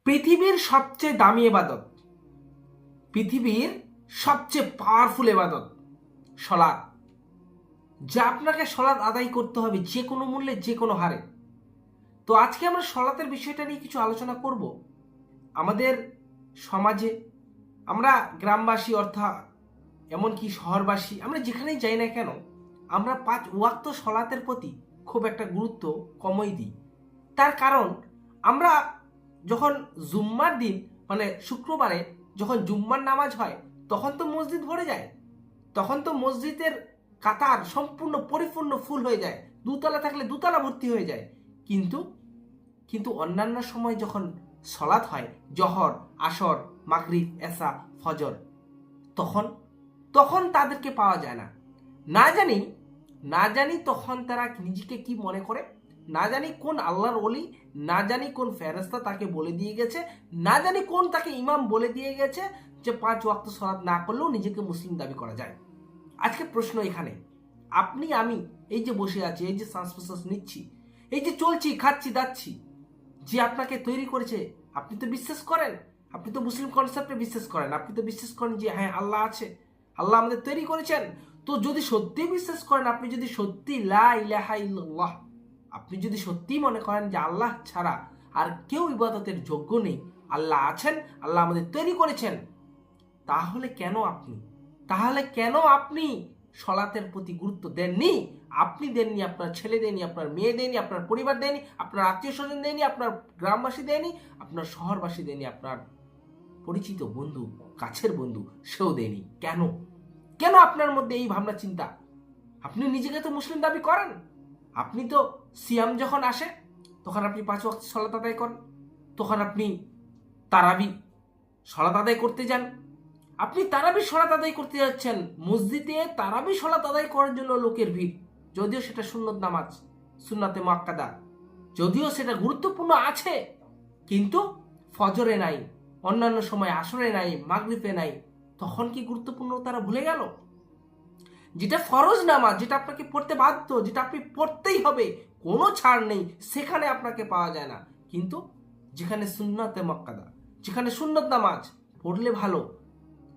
পৃথিবীর সবচেয়ে দামি ইবাদত, পৃথিবীর সবচেয়ে পাওয়ারফুল ইবাদত সলাৎ, যা আপনাকে সলাৎ আদায় করতে হবে যে কোনো মূল্যে, যে কোনো হারে। তো আজকে আমরা সলাতের বিষয়টা নিয়ে কিছু আলোচনা করব। আমাদের সমাজে আমরা গ্রামবাসী অর্থাৎ এমনকি শহরবাসী, আমরা যেখানেই যাই না কেন, আমরা 5 ওয়াক্ত সলাতের প্রতি খুব একটা গুরুত্ব কমই দিই। তার কারণ আমরা যখন জুম্মার দিন মানে শুক্রবারে যখন জুম্মার নামাজ হয়, তখন তো মসজিদ ভরে যায়, তখন তো মসজিদের কাতার সম্পূর্ণ পরিপূর্ণ ফুল হয়ে যায়, দুতলা থাকলে দুতলা ভর্তি হয়ে যায়। কিন্তু কিন্তু অন্যান্য সময় যখন সলাৎ হয়, জহর, আসর, মাগরিব, এশা, ফজর, তখন তখন তাদেরকে পাওয়া যায় না। না জানি তখন তারা নিজেকে কি মনে করে, না জানি কোন আল্লাহর ওলি, না জানি কোন ফেরেশতা তাকে বলে দিয়ে গেছে, না জানি কোন তাকে ইমাম বলে দিয়ে গেছে যে 5 ওয়াক্ত সালাত না করলেও নিজেকে মুসলিম দাবি করা যায়। আজকে প্রশ্ন এখানে, আপনি আমি এই যে বসে আছি, এই যে শ্বাস প্রশ্বাস নিচ্ছি, এই যে চলছি, খাচ্ছি, দাচ্ছি, যে আপনাকে তৈরি করেছে, আপনি তো বিশ্বাস করেন, আপনি তো মুসলিম কনসেপ্টে বিশ্বাস করেন, আপনি তো বিশ্বাস করেন যে হ্যাঁ আল্লাহ আছে, আল্লাহ আমাদের তৈরি করেছেন। তো যদি সত্যি বিশ্বাস করেন, আপনি যদি সত্যি লা ইলাহা ইল্লাল্লাহ, আপনি যদি সত্যি মনে করেন যে আল্লাহ ছাড়া আর কেউ ইবাদতের যোগ্য নেই, আল্লাহ আছেন, আল্লাহ আমাদের তৈরি করেছেন, তাহলে কেন আপনি সলাতের প্রতি গুরুত্ব দেননি? আপনি দেননি, আপনার ছেলে দেয়নি, আপনার মেয়ে দেয়নি, আপনার পরিবার দেয়নি, আপনার আত্মীয় স্বজন দেয়নি, আপনার গ্রামবাসী দেয়নি, আপনার শহরবাসী দেয়নি, আপনার পরিচিত বন্ধু, কাছের বন্ধু সেও দেয়নি। কেন কেন আপনার মধ্যে এই ভাবনা চিন্তা? আপনি নিজেকে তো মুসলিম দাবি করেন, আপনি তো সিয়াম যখন আসে তখন আপনি 5 ওয়াক্ত সালাত আদায় করেন, তখন আপনি তারাবি সালাত আদায় করতে যান, আপনি তারাবি সালাত আদায় করতে যাচ্ছেন, মসজিদে তারাবি সালাত আদায় করার জন্য লোকের ভিড়, যদিও সেটা সুন্নত নামাজ, সুন্নাতে মুআক্কাদা, যদিও সেটা গুরুত্বপূর্ণ আছে, কিন্তু ফজরে নাই, অন্যান্য সময় আসরে নাই, মাগরিবে নাই, তখন কি গুরুত্বপূর্ণ তারা ভুলে গেল? যেটা ফরজ নামাজ, যেটা আপনাকে পড়তে বাধ্য, যেটা আপনি পড়তেই হবে, কোনো ছাড় নেই, সেখানে আপনাকে পাওয়া যায় না। কিন্তু যেখানে সুন্নাতে মুআক্কাদা, যেখানে সুন্নত নামাজ পড়লে ভালো,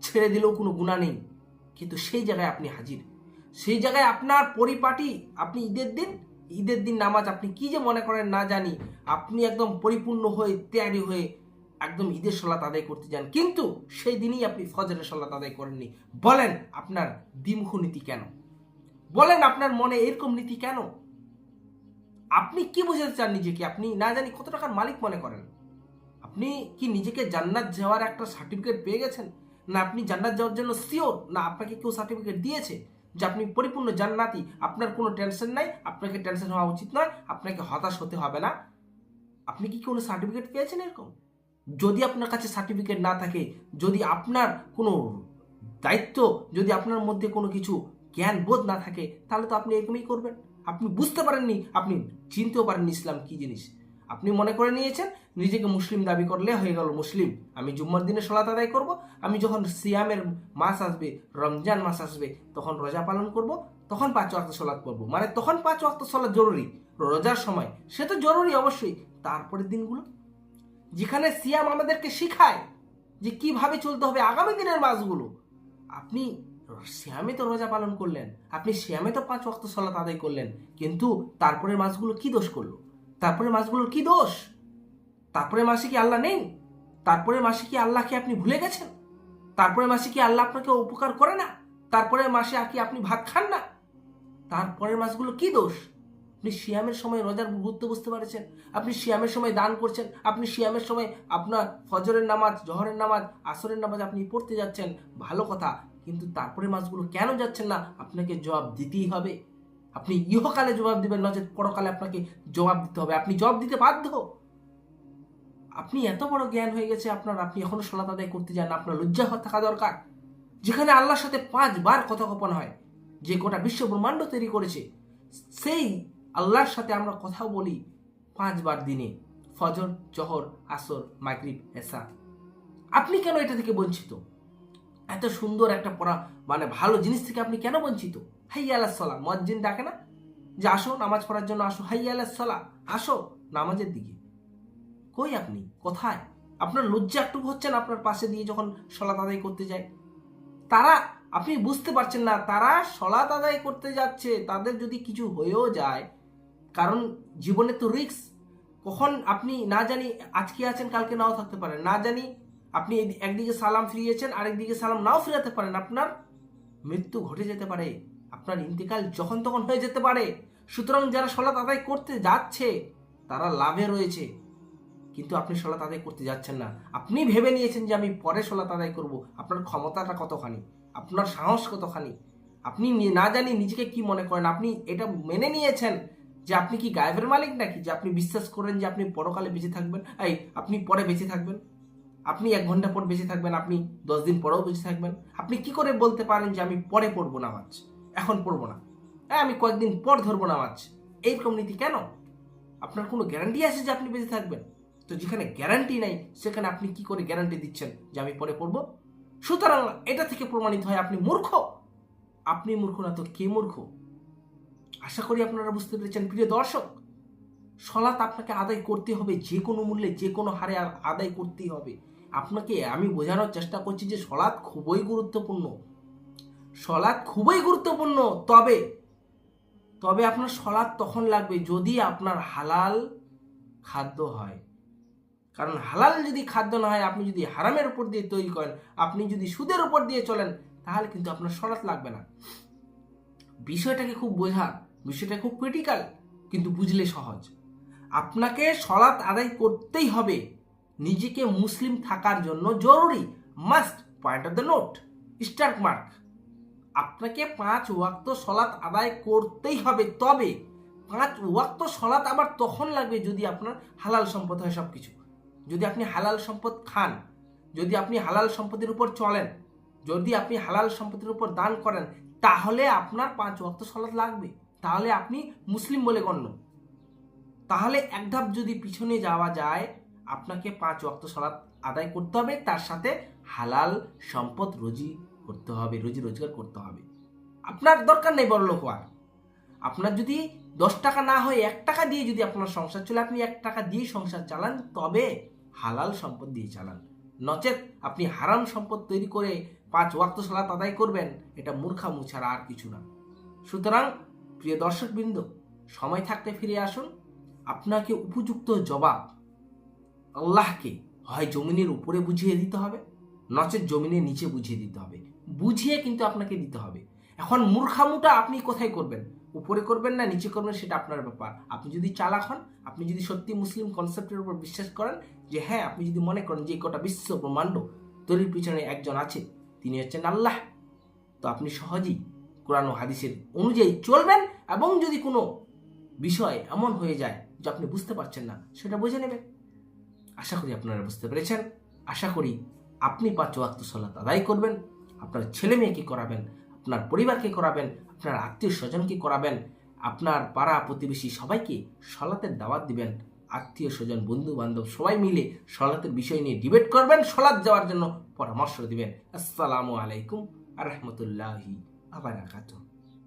ছেড়ে দিলেও কোনো গুনাহ নেই, কিন্তু সেই জায়গায় আপনি হাজির, সেই জায়গায় আপনার পরিপাটি, আপনি ঈদের দিন নামাজ আপনি কি যে মনে করেন না জানি, আপনি একদম পরিপূর্ণ হয়ে তৈরি হয়ে একদম ঈদের সালাত আদায় করতে যান, কিন্তু সেই দিনই আপনি ফজরের সালাত আদায় করেননি। বলেন আপনার দ্বিমুখ নীতি কেন? বলেন আপনার মনে এরকম নীতি কেন? আপনি কি বোঝাতে চান নিজেকে? আপনি না জানি কত টাকার মালিক মনে করেন? আপনি কি নিজেকে জান্নাত যাওয়ার একটা সার্টিফিকেট পেয়ে গেছেন? না আপনি জান্নাত যাওয়ার জন্য সিওর? না আপনাকে কেউ সার্টিফিকেট দিয়েছে যে আপনি পরিপূর্ণ জান্নাতি, আপনার কোনো টেনশন নাই, আপনাকে টেনশন হওয়া উচিত নয়, আপনাকে হতাশ হতে হবে না? আপনি কি কোনো সার্টিফিকেট পেয়েছেন এরকম? যদি আপনার কাছে সার্টিফিকেট না থাকে, যদি আপনার কোনো দায়িত্ব, যদি আপনার মধ্যে কোনো কিছু জ্ঞান বোধ না থাকে, তাহলে তো আপনি এরকমই করবেন। আপনি বুঝতে পারেননি, আপনি চিনতেও পারেননি ইসলাম কি জিনিস। আপনি মনে করে নিয়েছেন নিজেকে মুসলিম দাবি করলে হয়ে গেল মুসলিম, আমি জুম্মার দিনে সালাত আদায় করব, আমি যখন সিয়ামের মাস আসবে, রমজান মাস আসবে, তখন রোজা পালন করব, তখন 5 ওয়াক্ত সালাত করব, মানে তখন 5 ওয়াক্ত সালাত জরুরি, রোজার সময় সে তো জরুরি অবশ্যই, তারপরের দিনগুলো যেখানে সিয়াম আমাদেরকে শিখায় যে কিভাবে চলতে হবে আগামী দিনের মাসগুলো, আপনি সিয়ামে তো রোজা পালন করলেন, আপনি সিয়ামে তো 5 ওয়াক্ত সালাত আদায় করলেন, কিন্তু তারপরের মাসগুলো কি দোষ করলো? তারপরের মাসগুলোর কি দোষ? তারপরের মাসে কি আল্লাহ নেই? তারপরের মাসে কি আল্লাহকে আপনি ভুলে গেছেন? তারপরের মাসে কি আল্লাহ আপনাকে উপকার করে না? তারপরের মাসে আর কি আপনি ভাত খান না? তারপরের মাসগুলো কি দোষ? আপনি সিয়ামের সময় রোজার গুরুত্ব বুঝতে পারছেন, আপনি সিয়ামের সময় দান করছেন, আপনি সিয়ামের সময় আপনার ফজরের নামাজ, জহরের নামাজ, আসরের নামাজ আপনি পড়তে যাচ্ছেন, ভালো কথা, কিন্তু তারপরে মাসগুলো কেন যাচ্ছেন না? আপনাকে জবাব দিতেই হবে। আপনি ইহকালে জবাব দিবেন, নচেত পরকালে আপনাকে জবাব দিতে হবে, আপনি জবাব দিতে বাধ্য। আপনি এত বড় জ্ঞান হয়ে গেছে আপনার, আপনি এখনো সালাত আদায় করতে যান, আপনার লজ্জা থাকা দরকার। যেখানে আল্লাহর সাথে 5 বার কথোপকথন হয়, যে গোটা বিশ্ব ব্রহ্মাণ্ড তৈরি করেছে, সেই আল্লাহর সাথে আমরা কথা বলি 5 বার দিনে, ফজর, জহর, আসর, মাগরিব, এশা। আপনি কেন এটা থেকে বঞ্চিত? এত সুন্দর একটা পড়া মানে ভালো জিনিস থেকে আপনি কেন বঞ্চিত? হাইয়া আলাস সালাহ, মুয়াজ্জিন ডাকে না যে আসো নামাজ পড়ার জন্য, আসো, হাইয়া আলাস সালাহ, আসো নামাজের দিকে। কই আপনি? কোথায়? আপনার লজ্জা একটু হচ্ছে না আপনার পাশে দিয়ে যখন সলাত আদায় করতে যায়? তারা, আপনি বুঝতে পারছেন না, তারা সলাত আদায় করতে যাচ্ছে, তাদের যদি কিছু হয়েও যায়, কারণ জীবনে তো রিস্ক, কখন আপনি না জানি আজকে আছেন কালকে নাও থাকতে পারেন, না জানি আপনি একদিকে সালাম ফিরিয়েছেন আরেকদিকে সালাম নাও ফিরাতে পারেন, আপনার মৃত্যু ঘটে যেতে পারে, আপনার ইন্তেকাল যখন তখন হয়ে যেতে পারে। সুতরাং যারা সলাত আদায় করতে যাচ্ছে তারা লাভে রয়েছে, কিন্তু আপনি সলাত আদায় করতে যাচ্ছেন না। আপনি ভেবে নিয়েছেন যে আমি পরে সলাত আদায় করব। আপনার ক্ষমতাটা কতখানি, আপনার সাহস কতখানি, আপনি না জানি নিজেকে কি মনে করেন, আপনি এটা মেনে নিয়েছেন যে আপনি কি গায়েবের মালিক নাকি, যে আপনি বিশ্বাস করেন যে আপনি পরকালে বেঁচে থাকবেন, আপনি পরে বেঁচে থাকবেন, আপনি 1 ঘন্টা পর বেঁচে থাকবেন, আপনি 10 দিন পরেও বেঁচে থাকবেন। আপনি কি করে বলতে পারেন যে আমি পরে পড়বো নামাজ, এখন পড়বো না, আমি কয়েকদিন পর ধরবো নামাজ? এইরকম নীতি কেন? আপনার কোনো গ্যারান্টি আছে যে আপনি বেঁচে থাকবেন? তো যেখানে গ্যারান্টি নাই সেখানে আপনি কি করে গ্যারান্টি দিচ্ছেন যে আমি পরে পড়বো? সুতরাং এটা থেকে প্রমাণিত হয় আপনি মূর্খ। আপনি মূর্খ না তো কে মূর্খ? আশা করি আপনারা বুঝতে পেরেছেন প্রিয় দর্শক। সলাত আপনাকে আদায় করতে হবে, যে কোনো মূল্যে যে কোনো হারে আদায় করতেই হবে। আপনাকে আমি বোঝানোর চেষ্টা করছি যে সলাত খুবই গুরুত্বপূর্ণ, সলাত খুবই গুরুত্বপূর্ণ। তবে আপনার সলাত তখন লাগবে যদি আপনার হালাল খাদ্য হয়। কারণ হালাল যদি খাদ্য না হয়, আপনি যদি হারামের উপর দিয়ে তৈরি করেন, আপনি যদি সুদের উপর দিয়ে চলেন, তাহলে কিন্তু আপনার সলাত লাগবে না। বিষয়টাকে খুব বোঝা, বিষয়টা খুব ক্রিটিক্যাল, কিন্তু বুঝলে সহজ। আপনাকে সলাত আদায় করতেই হবে, নিজেকে মুসলিম থাকার জন্য জরুরি, must, point of the note, star mark. আপনাকে 5 ওয়াক্ত সলাত আদায় করতেই হবে। তবে 5 ওয়াক্ত সলাত আবার তখন লাগবে যদি আপনার হালাল সম্পদ হয় সবকিছু, যদি আপনি হালাল সম্পদ খান, যদি আপনি হালাল সম্পদের উপর চলেন, যদি আপনি হালাল সম্পদের উপর দান করেন, তাহলে আপনার 5 ওয়াক্ত সলাত লাগবে, তাহলে আপনি মুসলিম বলে গণ্য। তাহলে এক ধাপ যদি পিছনে যাওয়া যায়, আপনাকে 5 ওয়াক্ত সলাত আদায় করতে হবে, তার সাথে হালাল সম্পদ রুজি করতে হবে, রুজি রোজগার করতে হবে। আপনার দরকার নেই বড়লোক হওয়ার। আপনার যদি 10 টাকা না হয় 1 টাকা দিয়ে যদি আপনার সংসার চলে, আপনি 1 টাকা দিয়ে সংসার চালান, তবে হালাল সম্পদ দিয়ে চালান। নচেত আপনি হারাম সম্পদ তৈরি করে 5 ওয়াক্ত সালাত আদায় করবেন, এটা মূর্খামু ছাড়া আর কিছু না। সুতরাং প্রিয় দর্শকবৃন্দ, সময় থাকতে ফিরে আসুন। আপনাকে উপযুক্ত জবাব আল্লাহকে হয় জমিনের উপরে বুঝিয়ে দিতে হবে, নচেত জমিনের নিচে বুঝিয়ে দিতে হবে। বুঝিয়ে কিন্তু আপনাকে দিতে হবে। এখন মূর্খামুটা আপনি কোথায় করবেন, উপরে করবেন না নিচে করবেন, সেটা আপনার ব্যাপার। আপনি যদি চালাক হন, আপনি যদি সত্যি মুসলিম কনসেপ্টের উপর বিশ্বাস করেন, যে হ্যাঁ, আপনি যদি মনে করেন যে গোটা বিশ্ব ব্রহ্মাণ্ড তৈরির পিছনে একজন আছে, তিনি হচ্ছেন আল্লাহ, তো আপনি সহজেই কোরআন ও হাদিসের অনুযায়ী চলবেন। এবং যদি কোনো বিষয় এমন হয়ে যায় যে আপনি বুঝতে পারছেন না, সেটা বুঝে নেবেন। আশা করি আপনারা বুঝতে পেরেছেন। আশা করি আপনি 5 ওয়াক্ত সালাত আদায় করবেন, আপনার ছেলে মেয়েকে করাবেন, আপনার পরিবারকে করাবেন, আপনার আত্মীয় স্বজনকে করাবেন, আপনার পাড়া প্রতিবেশী সবাইকে সলাতের দাওয়াত দিবেন। আত্মীয় স্বজন বন্ধু বান্ধব সবাই মিলে সলাতের বিষয় নিয়ে ডিবেট করবেন, সলাত যাওয়ার জন্য পরামর্শ দিবেন। আসসালামু আলাইকুম আ রহমতুল্লাহি আ বারাকাতুহু।